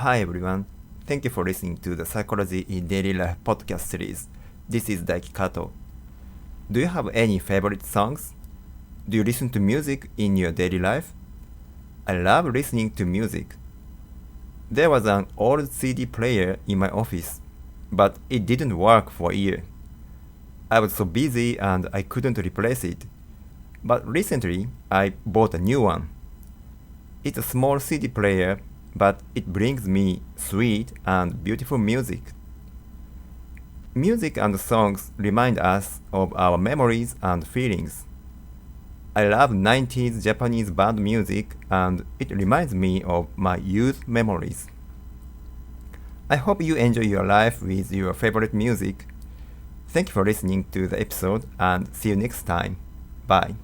Hi everyone. Thank you for listening to the Psychology in Daily Life podcast series. This is Daiki Kato. Do you have any favorite songs? Do you listen to music in your daily life? I love listening to music. There was an old CD player in my office, but it didn't work for a year. I was so busy and I couldn't replace it. But recently, I bought a new one. It's a small CD player, but it brings me sweet and beautiful music. Music and songs remind us of our memories and feelings. I love 90s Japanese band music and it reminds me of my youth memories. I hope you enjoy your life with your favorite music. Thank you for listening to the episode and see you next time. Bye.